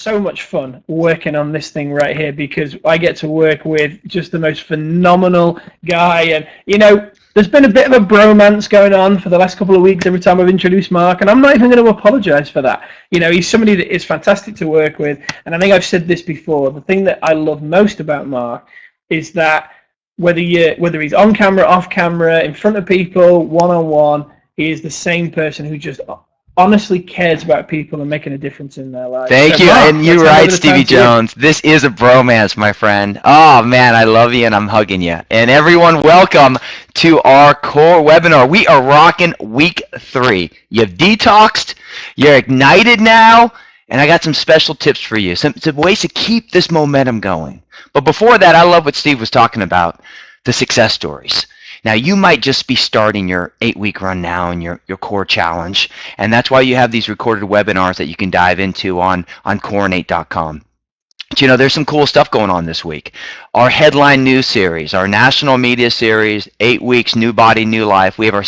so much fun working on this thing right here because I get to work with just the most phenomenal guy. And, there's been a bit of a bromance going on for the last couple of weeks every time I've introduced Mark, and I'm not even going to apologize for that. He's somebody that is fantastic to work with, and I think I've said this before. The thing that I love most about Mark is that whether he's on camera, off camera, in front of people, one-on-one, he is the same person who just honestly cares about people and making a difference in their lives. Thank you, Mark, and you're right, Stevie Jones. This is a bromance, my friend. Oh, man, I love you, and I'm hugging you. And everyone, welcome to our core webinar. We are rocking week 3. You've detoxed, you're ignited now, and I got some special tips for you, some ways to keep this momentum going. But before that, I love what Steve was talking about, the success stories. Now, you might just be starting your 8-week run now in your core challenge, and that's why you have these recorded webinars that you can dive into on Coronate.com. But there's some cool stuff going on this week. Our headline news series, our national media series, 8 weeks, new body, new life. We have our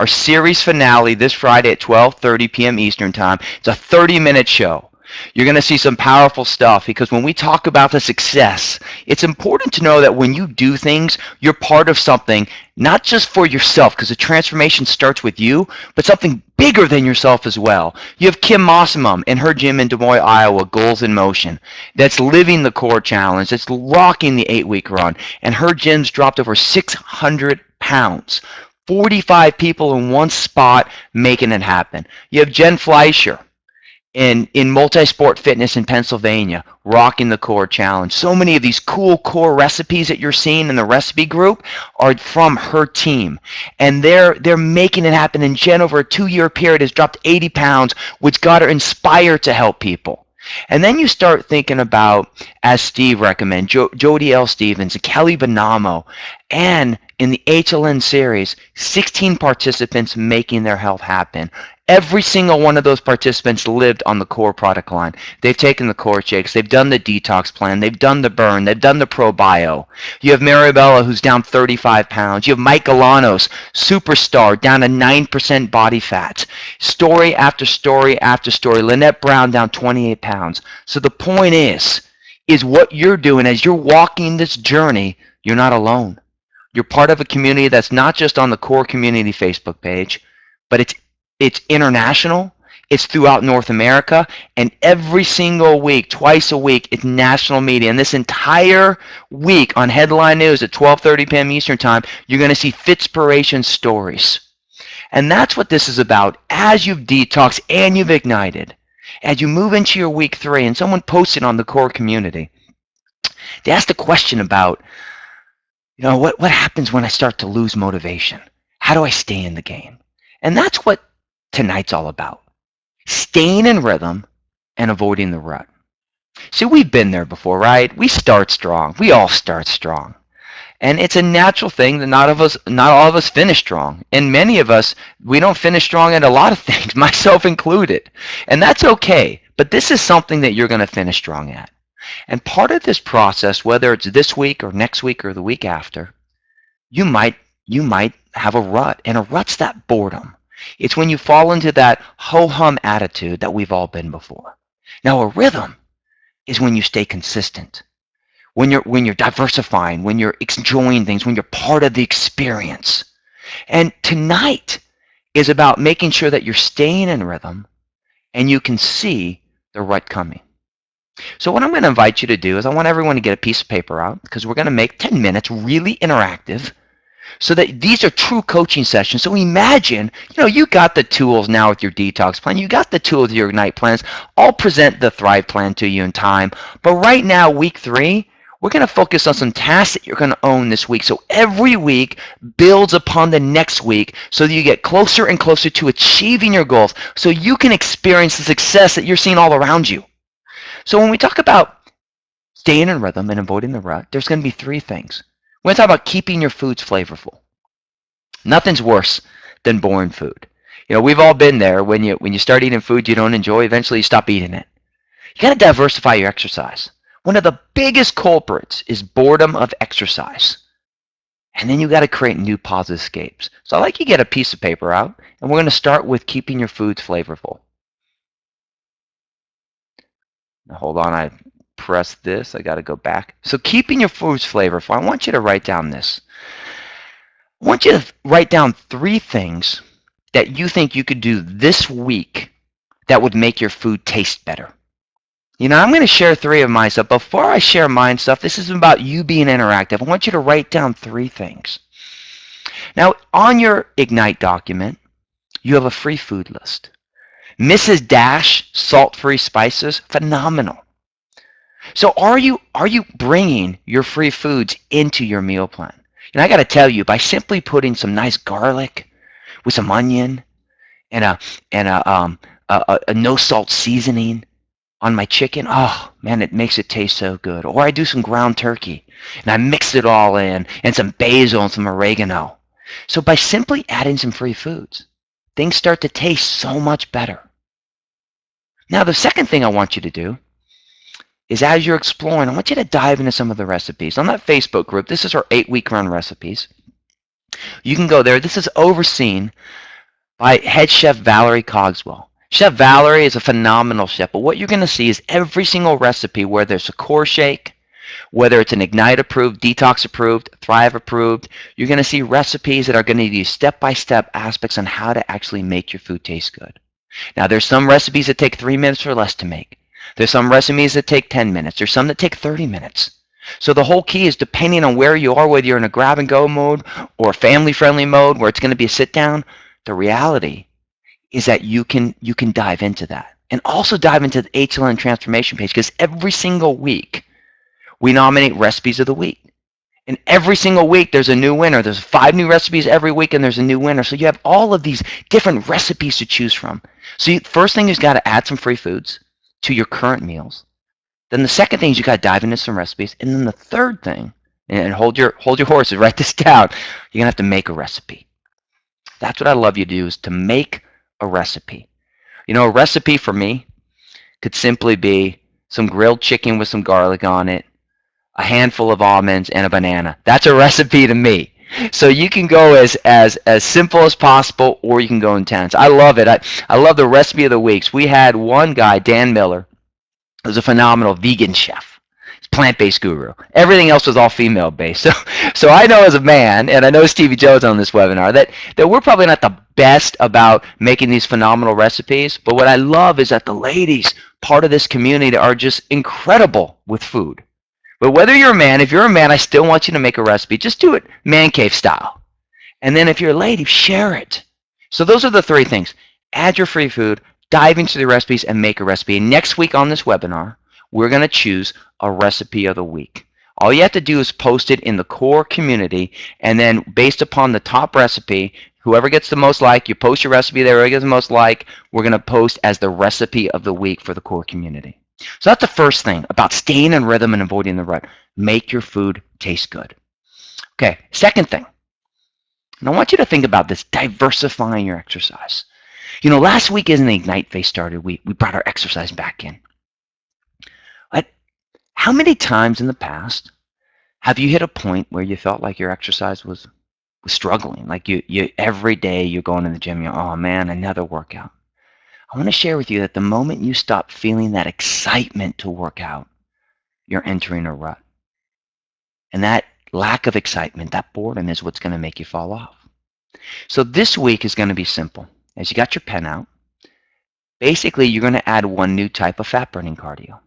series finale this Friday at 12:30 p.m. Eastern Time. It's a 30-minute show. You're going to see some powerful stuff because when we talk about the success, it's important to know that when you do things, you're part of something, not just for yourself, because the transformation starts with you, but something bigger than yourself as well. You have Kim Mossamum in her gym in Des Moines, Iowa, Goals in Motion, that's living the core challenge, that's rocking the 8-week run, and her gym's dropped over 600 pounds. 45 people in one spot making it happen. You have Jen Fleischer in multi-sport fitness in Pennsylvania, rocking the core challenge. So many of these cool core recipes that you're seeing in the recipe group are from her team, and they're making it happen. And Jen, over a 2-year period, has dropped 80 pounds, which got her inspired to help people. And then you start thinking about, as Steve recommended, Jody L. Stevens, Kelly Bonamo, and in the HLN series, 16 participants making their health happen. Every single one of those participants lived on the core product line. They've taken the core shakes, they've done the detox plan, they've done the burn, they've done the ProBio. You have Maribella, who's down 35 pounds. You have Mike Galanos, superstar, down to 9% body fat. Story after story after story. Lynette Brown, down 28 pounds. So the point is what you're doing as you're walking this journey, you're not alone. You're part of a community that's not just on the core community Facebook page, but it's international, it's throughout North America, and every single week, twice a week, it's national media. And this entire week on Headline News at 12:30 p.m. Eastern Time, you're going to see Fitspiration stories. And that's what this is about. As you've detoxed and you've ignited, as you move into your week 3, and someone posted on the core community, they asked a question about, what happens when I start to lose motivation? How do I stay in the game? And that's what tonight's all about. Staying in rhythm and avoiding the rut. See, we've been there before, right? We start strong. We all start strong. And it's a natural thing that not all of us finish strong. And many of us, we don't finish strong at a lot of things, myself included. And that's okay. But this is something that you're going to finish strong at. And part of this process, whether it's this week or next week or the week after, you might have a rut. And a rut's that boredom. It's when you fall into that ho-hum attitude that we've all been before. Now, a rhythm is when you stay consistent, when you're diversifying, when you're enjoying things, when you're part of the experience. And tonight is about making sure that you're staying in rhythm and you can see the rut coming. So what I'm going to invite you to do is I want everyone to get a piece of paper out because we're going to make 10 minutes really interactive so that these are true coaching sessions. So imagine, you got the tools now with your detox plan. You got the tools with your Ignite plans. I'll present the Thrive plan to you in time. But right now, week 3, we're going to focus on some tasks that you're going to own this week. So every week builds upon the next week so that you get closer and closer to achieving your goals so you can experience the success that you're seeing all around you. So when we talk about staying in rhythm and avoiding the rut, there's going to be 3 things. We're going to talk about keeping your foods flavorful. Nothing's worse than boring food. We've all been there. When you start eating food you don't enjoy, eventually you stop eating it. You got to diversify your exercise. One of the biggest culprits is boredom of exercise. And then you got to create new positive escapes. So I'd like you to get a piece of paper out, and we're going to start with keeping your foods flavorful. Now, hold on, I pressed this. I got to go back. So keeping your foods flavorful, I want you to write down this. I want you to write down 3 things that you think you could do this week that would make your food taste better. You know, I'm going to share 3 of my stuff. Before I share mine stuff, this is about you being interactive. I want you to write down 3 things. Now, on your Ignite document, you have a free food list. Mrs. Dash salt-free spices, phenomenal. So are you bringing your free foods into your meal plan? And I got to tell you, by simply putting some nice garlic with some onion and a no salt seasoning on my chicken, oh man, it makes it taste so good. Or I do some ground turkey and I mix it all in, and some basil and some oregano. So by simply adding some free foods, things start to taste so much better. Now, the second thing I want you to do is, as you're exploring, I want you to dive into some of the recipes. On that Facebook group, this is our 8-week run recipes. You can go there. This is overseen by head chef Valerie Cogswell. Chef Valerie is a phenomenal chef, but what you're going to see is every single recipe, whether it's a core shake, whether it's an Ignite approved, Detox approved, Thrive approved, you're going to see recipes that are going to use step-by-step aspects on how to actually make your food taste good. Now, there's some recipes that take 3 minutes or less to make. There's some recipes that take 10 minutes. There's some that take 30 minutes. So the whole key is, depending on where you are, whether you're in a grab-and-go mode or family-friendly mode where it's going to be a sit-down, the reality is that you can dive into that. And also dive into the HLN transformation page, because every single week we nominate recipes of the week. And every single week there's a new winner. There's 5 new recipes every week and there's a new winner. So you have all of these different recipes to choose from. So first thing is, got to add some free foods to your current meals. Then the second thing is, you got to dive into some recipes. And then the third thing, and hold your horses, write this down, you're going to have to make a recipe. That's what I love you to do, is to make a recipe. You know, a recipe for me could simply be some grilled chicken with some garlic on it, a handful of almonds, and a banana. That's a recipe to me. So you can go as simple as possible, or you can go intense. I love it. I love the recipe of the weeks. We had one guy, Dan Miller, who's a phenomenal vegan chef. He's plant-based guru. Everything else was all female-based. So I know, as a man, and I know Stevie Joe's on this webinar, that we're probably not the best about making these phenomenal recipes. But what I love is that the ladies, part of this community, are just incredible with food. But whether you're a man, if you're a man, I still want you to make a recipe. Just do it man cave style. And then if you're a lady, share it. So those are the 3 things. Add your free food, dive into the recipes, and make a recipe. And next week on this webinar, we're going to choose a recipe of the week. All you have to do is post it in the core community, and then based upon the top recipe, whoever gets the most like, you post your recipe there, whoever gets the most like, we're going to post as the recipe of the week for the core community. So that's the first thing about staying in rhythm and avoiding the rut. Make your food taste good. Okay, second thing, and I want you to think about this, diversifying your exercise. You know, last week as the Ignite phase started, we brought our exercise back in. But how many times in the past have you hit a point where you felt like your exercise was struggling? Like you every day you're going to the gym, you're, oh man, another workout. I want to share with you that the moment you stop feeling that excitement to work out, you're entering a rut. And that lack of excitement, that boredom, is what's going to make you fall off. So this week is going to be simple. As you got your pen out, basically you're going to add one new type of fat burning cardio.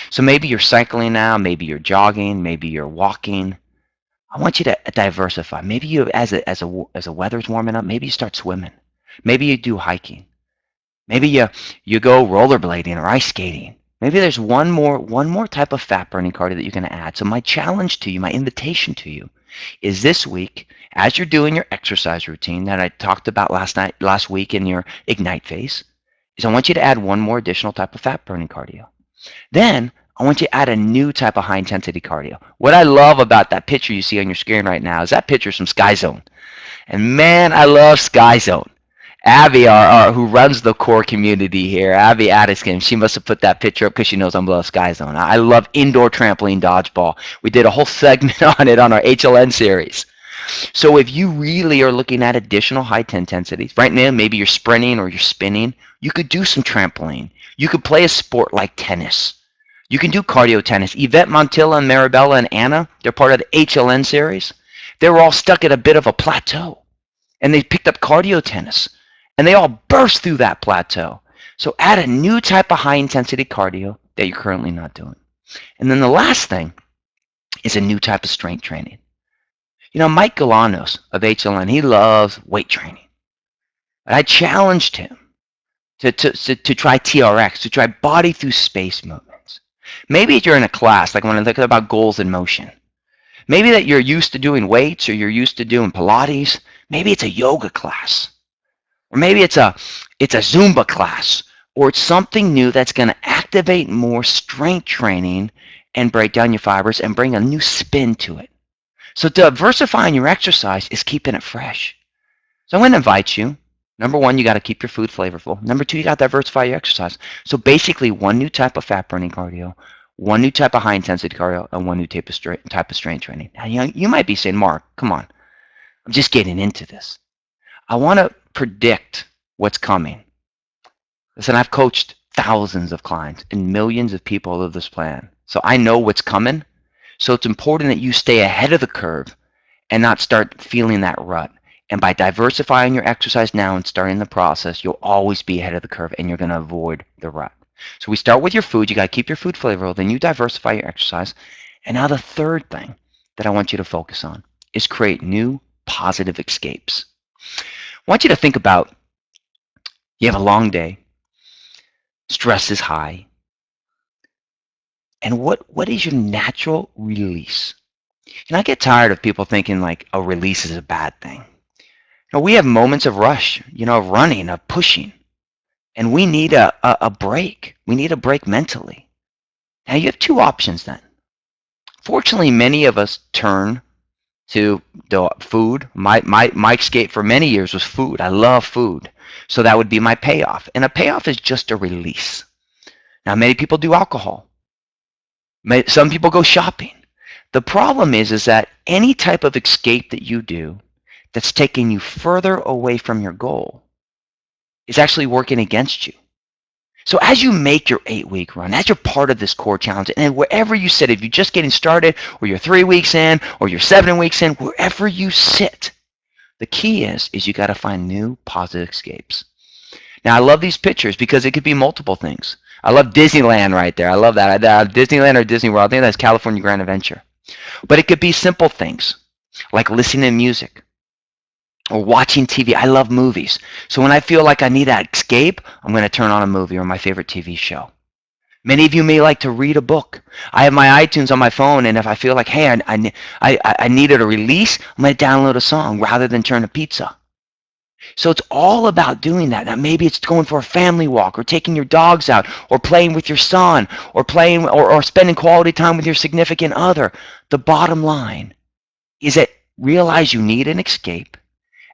So maybe you're cycling now, maybe you're jogging, maybe you're walking. I want you to diversify. Maybe you, as the weather's warming up, maybe you start swimming. Maybe you do hiking. Maybe you go rollerblading or ice skating. Maybe there's one more type of fat burning cardio that you're going to add. So my challenge to you, my invitation to you, is this week, as you're doing your exercise routine that I talked about last week in your Ignite phase, is I want you to add one more additional type of fat burning cardio. Then I want you to add a new type of high intensity cardio. What I love about that picture you see on your screen right now is that picture from Sky Zone. And man, I love Sky Zone. Abby, who runs the core community here, Abby Addiskin, she must have put that picture up because she knows I'm love Sky Zone. I love indoor trampoline dodgeball. We did a whole segment on it on our HLN series. So if you really are looking at additional high intensities, right now maybe you're sprinting or you're spinning, you could do some trampoline. You could play a sport like tennis. You can do cardio tennis. Yvette Montilla and Maribella and Anna, they're part of the HLN series. They were all stuck at a bit of a plateau. And they picked up cardio tennis. And they all burst through that plateau. So add a new type of high-intensity cardio that you're currently not doing. And then the last thing is a new type of strength training. You know, Mike Galanos of HLN, he loves weight training. And I challenged him to try TRX, to try body through space movements. Maybe you're in a class, like when I look about goals in motion. Maybe that you're used to doing weights or you're used to doing Pilates. Maybe it's a yoga class. Or maybe it's a Zumba class. Or it's something new that's going to activate more strength training and break down your fibers and bring a new spin to it. So diversifying your exercise is keeping it fresh. So I'm going to invite you. Number one, you got to keep your food flavorful. Number two, you got to diversify your exercise. So basically, one new type of fat-burning cardio, one new type of high-intensity cardio, and one new type of strength training. Now, you might be saying, Mark, come on. I'm just getting into this. I want to predict what's coming. Listen, I've coached thousands of clients and millions of people of this plan. So I know what's coming. So it's important that you stay ahead of the curve and not start feeling that rut. And by diversifying your exercise now and starting the process, you'll always be ahead of the curve and you're going to avoid the rut. So we start with your food. You got to keep your food flavorful. Then you diversify your exercise. And now the third thing that I want you to focus on is create new positive escapes. I want you to think about, you have a long day. Stress is high. And what is your natural release? And I get tired of people thinking like a release is a bad thing. We have moments of rush, of running, of pushing. And we need a break. We need a break mentally. Now you have two options then. Fortunately, many of us turn to the food. My escape for many years was food. I love food. So that would be my payoff. And a payoff is just a release. Now many people do alcohol. Some people go shopping. The problem is that any type of escape that you do that's taking you further away from your goal is actually working against you. So as you make your 8-week run, as you're part of this core challenge, and wherever you sit, if you're just getting started, or you're 3 weeks in, or you're 7 weeks in, wherever you sit, the key is you got to find new positive escapes. Now I love these pictures because it could be multiple things. I love Disneyland right there. I love that. Disneyland or Disney World. I think that's California Grand Adventure. But it could be simple things like listening to music or watching TV. I love movies. So when I feel like I need that escape, I'm going to turn on a movie or my favorite TV show. Many of you may like to read a book. I have my iTunes on my phone, and if I feel like, hey, I needed a release, I'm going to download a song rather than turn to pizza. So it's all about doing that. Now maybe it's going for a family walk or taking your dogs out or playing with your son or playing or spending quality time with your significant other. The bottom line is that realize you need an escape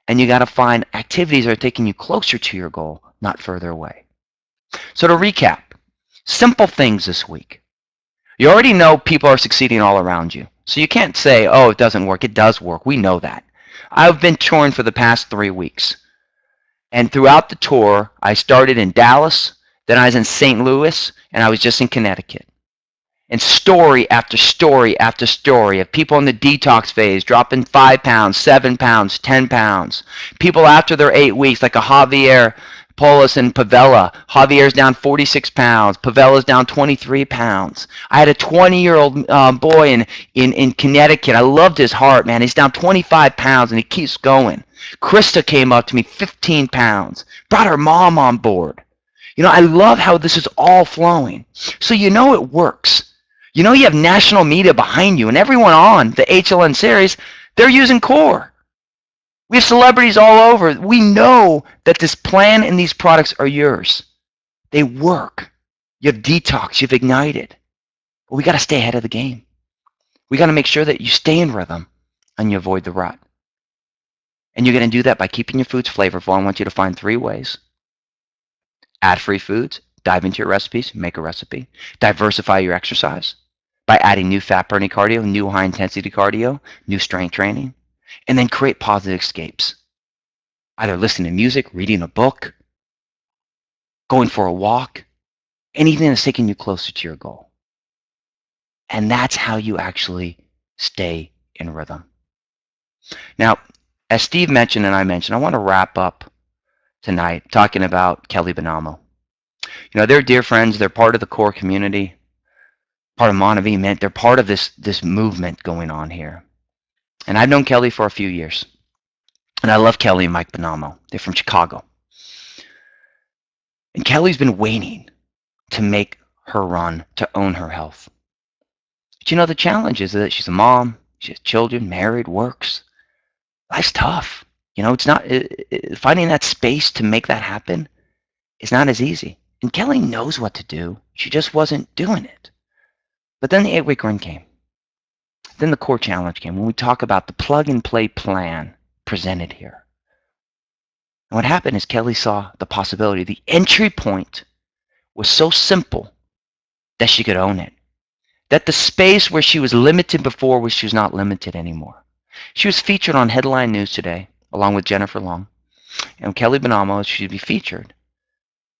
and you got to find activities that are taking you closer to your goal, not further away. So to recap, simple things this week. You already know people are succeeding all around you. So you can't say, oh, it doesn't work. It does work. We know that. I've been touring for the past 3 weeks. And throughout the tour, I started in Dallas, then I was in St. Louis, and I was just in Connecticut. And story after story after story of people in the detox phase dropping 5 pounds, 7 pounds, 10 pounds. People after their 8 weeks, like a Javier Polis and Pavella. Javier's down 46 pounds. Pavella's down 23 pounds. I had a 20-year-old boy in Connecticut. I loved his heart, man. He's down 25 pounds, and he keeps going. Krista came up to me, 15 pounds. Brought her mom on board. I love how this is all flowing. So it works. You have national media behind you, and everyone on the HLN series, they're using Core. We have celebrities all over. We know that this plan and these products are yours. They work. You have detox. You've ignited. But we got to stay ahead of the game. We got to make sure that you stay in rhythm and you avoid the rut. And you're going to do that by keeping your foods flavorful. I want you to find 3 ways. Add free foods. Dive into your recipes. Make a recipe. Diversify your exercise by adding new fat-burning cardio, new high-intensity cardio, new strength training. And then create positive escapes. Either listening to music, reading a book, going for a walk, anything that's taking you closer to your goal. And that's how you actually stay in rhythm. Now, as Steve mentioned and I mentioned, I want to wrap up tonight talking about Kelly Benamo. You know, they're dear friends. They're part of the core community, part of Montevideo Mint. They're part of this movement going on here. And I've known Kelly for a few years. And I love Kelly and Mike Benamo. They're from Chicago. And Kelly's been waiting to make her run, to own her health. But you know, the challenge is that she's a mom, she has children, married, works. Life's tough. You know, it's not, finding that space to make that happen is not as easy. And Kelly knows what to do. She just wasn't doing it. But then the 8-week run came. Then the core challenge came when we talk about the plug and play plan presented here. And what happened is Kelly saw the possibility. The entry point was so simple that she could own it. That the space where she was limited before was she was not limited anymore. She was featured on Headline News today, along with Jennifer Long. And Kelly Benamo, she'd be featured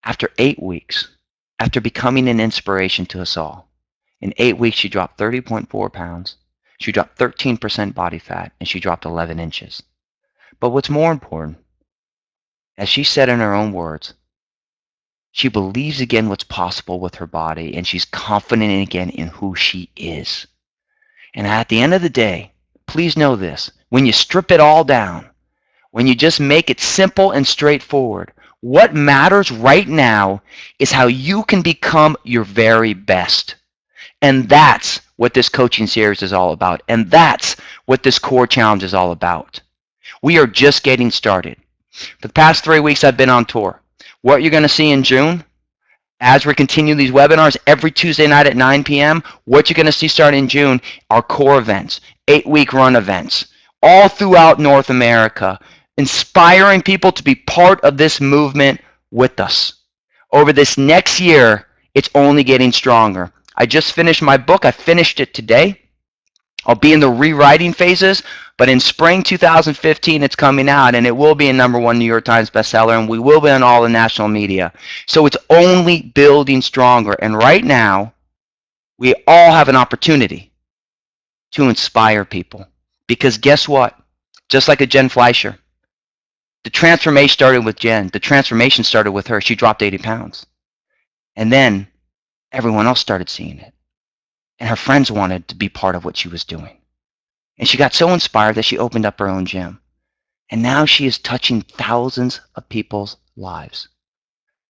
after 8 weeks, after becoming an inspiration to us all. In 8 weeks, she dropped 30.4 pounds. She dropped 13% body fat, and she dropped 11 inches. But what's more important, as she said in her own words, she believes again what's possible with her body, and she's confident again in who she is. And at the end of the day, please know this, when you strip it all down, when you just make it simple and straightforward, what matters right now is how you can become your very best. And that's what this coaching series is all about. And that's what this core challenge is all about. We are just getting started. For the past 3 weeks, I've been on tour. What you're going to see in June, as we continue these webinars every Tuesday night at 9 p.m., what you're going to see starting in June are core events, 8-week run events, all throughout North America, inspiring people to be part of this movement with us. Over this next year, it's only getting stronger. I just finished my book. I finished it today. I'll be in the rewriting phases, but in spring 2015, it's coming out, and it will be a #1 New York Times bestseller, and we will be on all the national media. So it's only building stronger. And right now, we all have an opportunity to inspire people. Because guess what? Just like a Jen Fleischer, the transformation started with Jen. The transformation started with her. She dropped 80 pounds. And then everyone else started seeing it. And her friends wanted to be part of what she was doing. And she got so inspired that she opened up her own gym. And now she is touching thousands of people's lives.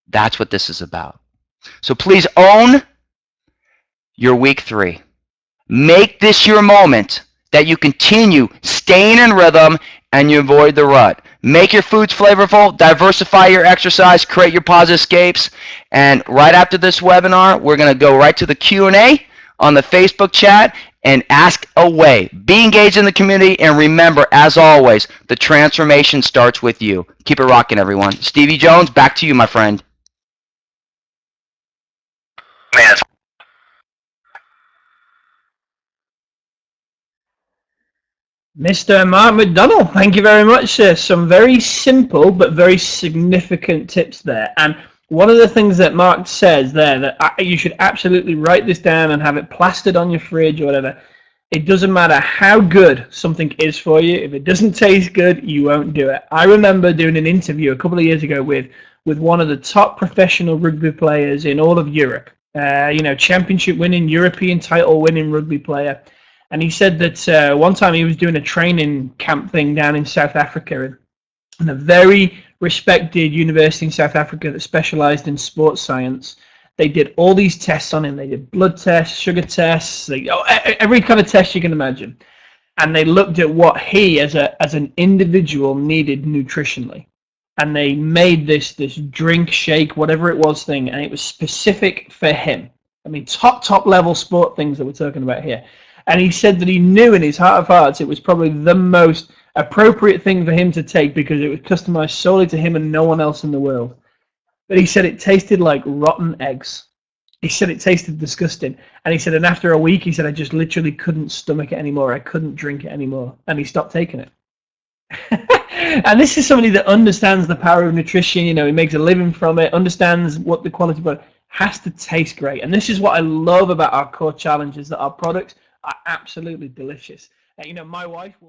That's what this is about. So please own your week 3. Make this your moment that you continue staying in rhythm and you avoid the rut. Make your foods flavorful, diversify your exercise, create your positive escapes. And right after this webinar, we're going to go right to the Q&A on the Facebook chat and ask away. Be engaged in the community, and remember, as always, the transformation starts with you. Keep it rocking, everyone. Stevie Jones, back to you, my friend. Man. Mr. Mark McDonald, thank you very much, sir. Some very simple but very significant tips there. And one of the things that Mark says there, that you should absolutely write this down and have it plastered on your fridge or whatever. It doesn't matter how good something is for you. If it doesn't taste good, you won't do it. I remember doing an interview a couple of years ago with one of the top professional rugby players in all of Europe. Championship winning, European title winning rugby player. And he said that one time he was doing a training camp thing down in South Africa, and a very respected university in South Africa that specialized in sports science. They did all these tests on him. They did blood tests, sugar tests, every kind of test you can imagine. And they looked at what he, as an individual, needed nutritionally. And they made this drink, shake, whatever it was thing, and it was specific for him. I mean, top level sport things that we're talking about here. And he said that he knew in his heart of hearts it was probably the most appropriate thing for him to take because it was customized solely to him and no one else in the world. But he said it tasted like rotten eggs. He said it tasted disgusting. And he said, and after a week, he said, I just literally couldn't stomach it anymore. I couldn't drink it anymore. And he stopped taking it. And this is somebody that understands the power of nutrition. He makes a living from it, understands what the quality, but has to taste great. And this is what I love about our core challenge, is that our products are absolutely delicious. My wife will